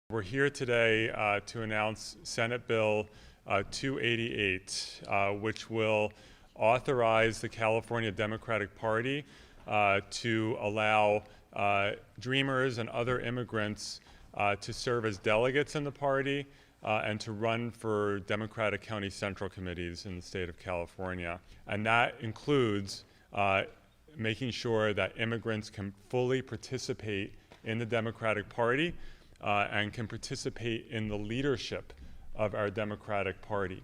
We're here today to announce Senate Bill 288, which will authorize the California Democratic Party to allow Dreamers and other immigrants to serve as delegates in the party and to run for Democratic County Central Committees in the state of California. And that includes making sure that immigrants can fully participate in the Democratic Party and can participate in the leadership of our Democratic Party.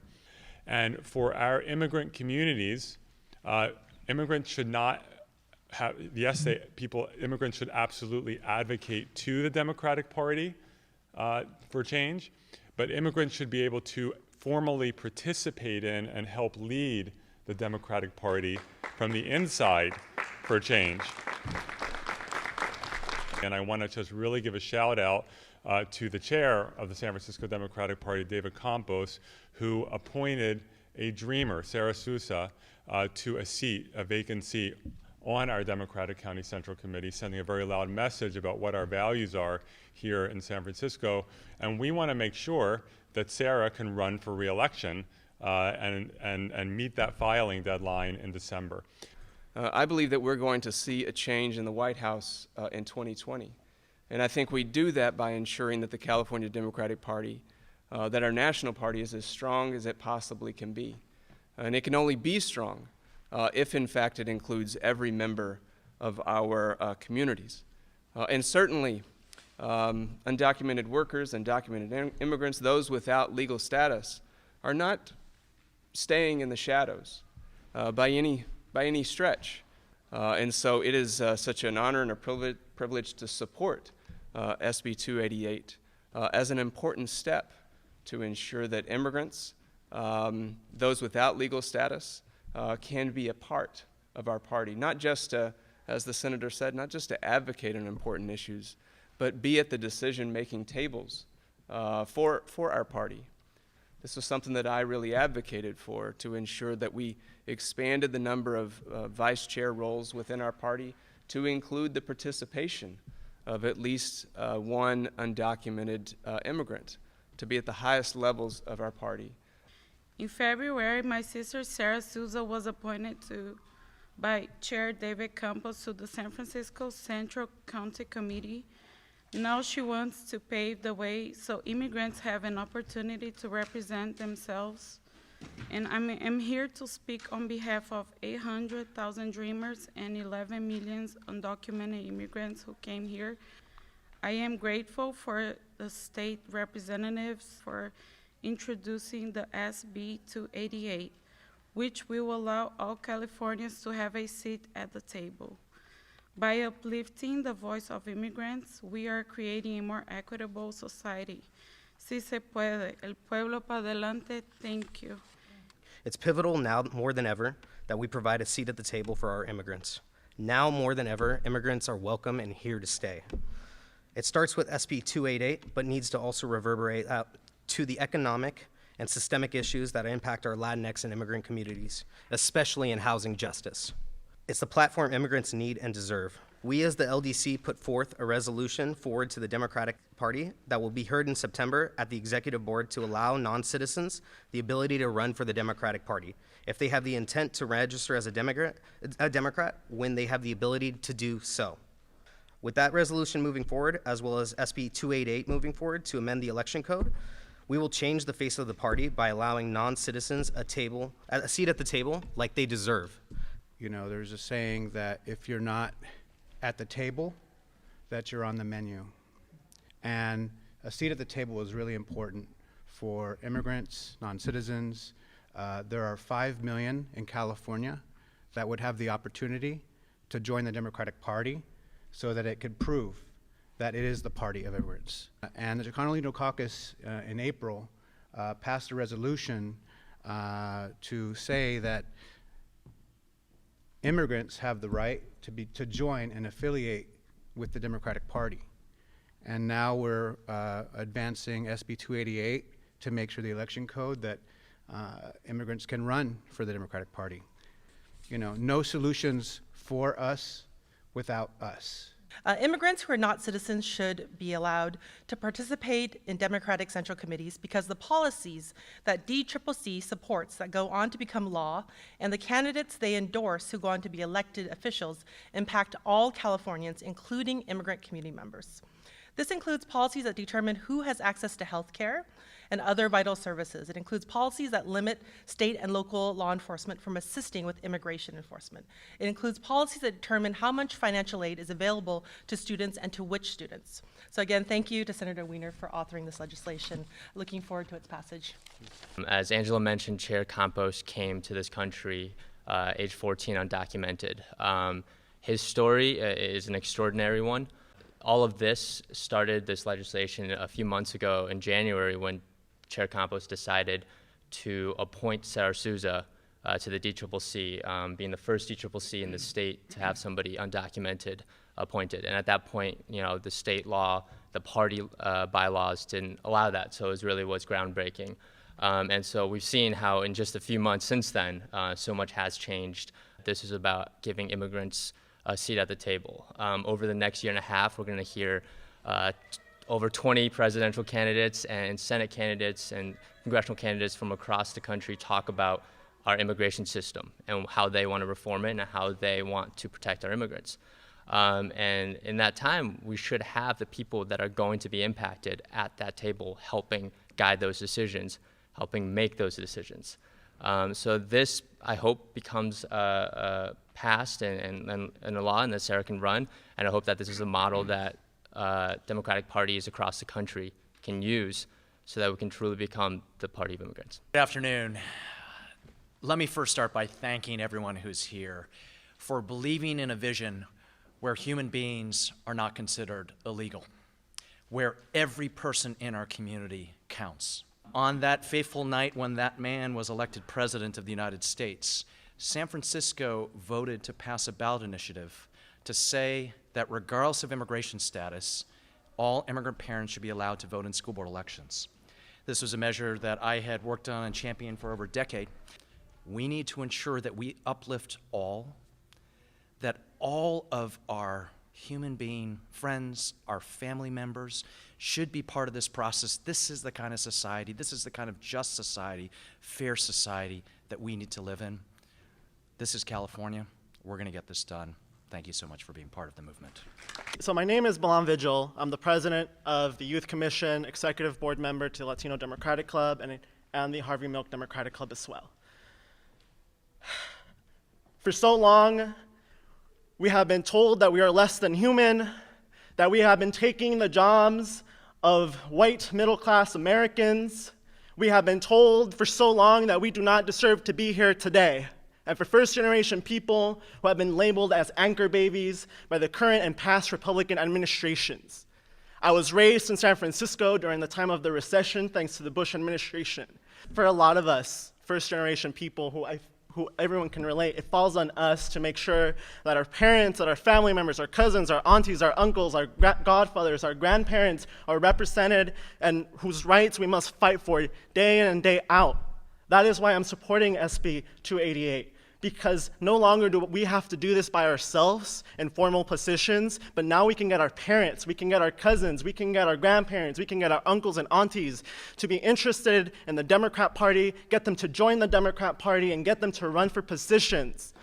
And for our immigrant communities, immigrants should not have, yes, immigrants should absolutely advocate to the Democratic Party for change, but immigrants should be able to formally participate in and help lead the Democratic Party from the inside for change. And I want to just really give a shout out to the chair of the San Francisco Democratic Party, David Campos, who appointed a dreamer, Sarah Sousa, to a vacant seat on our Democratic County Central Committee, sending a very loud message about what our values are here in San Francisco. And we want to make sure that Sarah can run for re-election and meet that filing deadline in December. I believe that we're going to see a change in the White House in 2020. And I think we do that by ensuring that the California Democratic Party, that our national party is as strong as it possibly can be. And it can only be strong if, in fact, it includes every member of our communities. And certainly, undocumented workers, undocumented immigrants, those without legal status, are not staying in the shadows by any stretch. And so it is such an honor and a privilege to support SB 288 as an important step to ensure that immigrants, those without legal status, can be a part of our party, not just as the senator said, not just to advocate on important issues, but be at the decision-making tables for our party. This was something that I really advocated for, to ensure that we expanded the number of vice chair roles within our party to include the participation of at least one undocumented immigrant to be at the highest levels of our party. In February, my sister Sarah Sousa was appointed by Chair David Campos to the San Francisco Central County Committee. Now she wants to pave the way so immigrants have an opportunity to represent themselves. And I'm here to speak on behalf of 800,000 Dreamers and 11 million undocumented immigrants who came here. I am grateful for the state representatives for introducing the SB 288, which will allow all Californians to have a seat at the table. By uplifting the voice of immigrants, we are creating a more equitable society. Si se puede, el pueblo pa adelante, thank you. It's pivotal now more than ever that we provide a seat at the table for our immigrants. Now more than ever, immigrants are welcome and here to stay. It starts with SB 288, but needs to also reverberate out to the economic and systemic issues that impact our Latinx and immigrant communities, especially in housing justice. It's the platform immigrants need and deserve. We as the LDC put forth a resolution forward to the Democratic Party that will be heard in September at the Executive Board to allow non-citizens the ability to run for the Democratic Party if they have the intent to register as a Democrat when they have the ability to do so. With that resolution moving forward, as well as SB 288 moving forward to amend the election code, we will change the face of the party by allowing non-citizens a seat at the table like they deserve. You know, there's a saying that if you're not at the table, that you're on the menu. And a seat at the table is really important for immigrants, non-citizens. There are 5 million in California that would have the opportunity to join the Democratic Party so that it could prove that it is the party of immigrants. And the Chicano Caucus in April passed a resolution to say that immigrants have the right to join and affiliate with the Democratic Party. And now we're advancing SB 288 to make sure the election code that immigrants can run for the Democratic Party. You know, no solutions for us without us. Immigrants who are not citizens should be allowed to participate in Democratic Central Committees because the policies that DCCC supports that go on to become law and the candidates they endorse who go on to be elected officials impact all Californians, including immigrant community members. This includes policies that determine who has access to health care and other vital services. It includes policies that limit state and local law enforcement from assisting with immigration enforcement. It includes policies that determine how much financial aid is available to students and to which students. So again, thank you to Senator Wiener for authoring this legislation. Looking forward to its passage. As Angela mentioned, Chair Campos came to this country age 14 undocumented. His story is an extraordinary one. All of this started, this legislation, a few months ago in January when Chair Campos decided to appoint Sarah Souza to the DCCC, being the first DCCC in the state to have somebody undocumented appointed. And at that point, you know, the state law, the party bylaws didn't allow that, so it really was groundbreaking. And so we've seen how in just a few months since then, so much has changed. This is about giving immigrants a seat at the table. Over the next year and a half, we're going to hear over 20 presidential candidates and Senate candidates and congressional candidates from across the country talk about our immigration system and how they want to reform it and how they want to protect our immigrants. And in that time, we should have the people that are going to be impacted at that table helping guide those decisions, helping make those decisions. So this, I hope, becomes passed and a law and that Sarah can run, and I hope that this is a model that Democratic parties across the country can use so that we can truly become the party of immigrants. Good afternoon. Let me first start by thanking everyone who's here for believing in a vision where human beings are not considered illegal, where every person in our community counts. On that fateful night when that man was elected president of the United States, San Francisco voted to pass a ballot initiative to say that regardless of immigration status, all immigrant parents should be allowed to vote in school board elections. This was a measure that I had worked on and championed for over a decade. We need to ensure that we uplift all, that all of our human being friends, our family members, should be part of this process. This is the kind of society, this is the kind of just society, fair society that we need to live in. This is California. We're going to get this done. Thank you so much for being part of the movement. So my name is Milan Vigil. I'm the president of the Youth Commission, executive board member to the Latino Democratic Club, and the Harvey Milk Democratic Club as well. For so long, we have been told that we are less than human, that we have been taking the jobs of white middle-class Americans. We have been told for so long that we do not deserve to be here today. And for first-generation people who have been labeled as anchor babies by the current and past Republican administrations. I was raised in San Francisco during the time of the recession, thanks to the Bush administration. For a lot of us, first-generation people who everyone can relate, it falls on us to make sure that our parents, that our family members, our cousins, our aunties, our uncles, our godfathers, our grandparents are represented and whose rights we must fight for day in and day out. That is why I'm supporting SB 288, because no longer do we have to do this by ourselves in formal positions, but now we can get our parents, we can get our cousins, we can get our grandparents, we can get our uncles and aunties to be interested in the Democrat Party, get them to join the Democrat Party, and get them to run for positions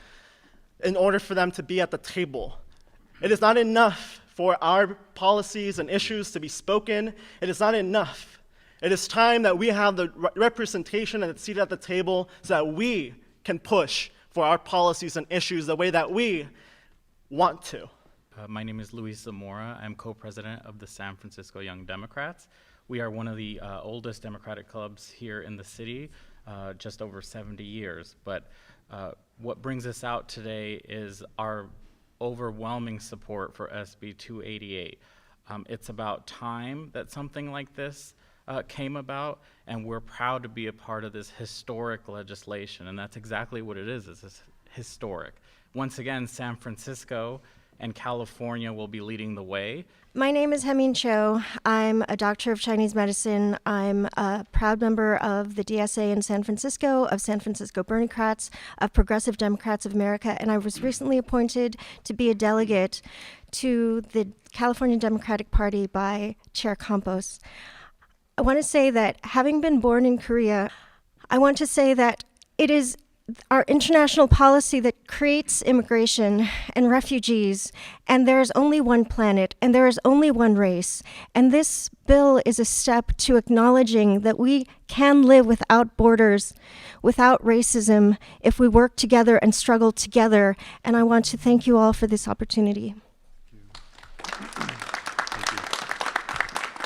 in order for them to be at the table. It is not enough for our policies and issues to be spoken. It is not enough. It is time that we have the representation and the seat at the table so that we can push for our policies and issues the way that we want to. My name is Luis Zamora. I'm co-president of the San Francisco Young Democrats. We are one of the oldest Democratic clubs here in the city, just over 70 years. But what brings us out today is our overwhelming support for SB 288. It's about time that something like this came about, and we're proud to be a part of this historic legislation, and that's exactly what it is. It's historic. Once again, San Francisco and California will be leading the way. My name is Hemin Cho. I'm a doctor of Chinese medicine. I'm a proud member of the DSA in San Francisco, of San Francisco Bernicrats, of Progressive Democrats of America, and I was recently appointed to be a delegate to the California Democratic Party by Chair Campos. I want to say that having been born in Korea, I want to say that it is our international policy that creates immigration and refugees, and there is only one planet, and there is only one race. And this bill is a step to acknowledging that we can live without borders, without racism, if we work together and struggle together. And I want to thank you all for this opportunity. Thank you.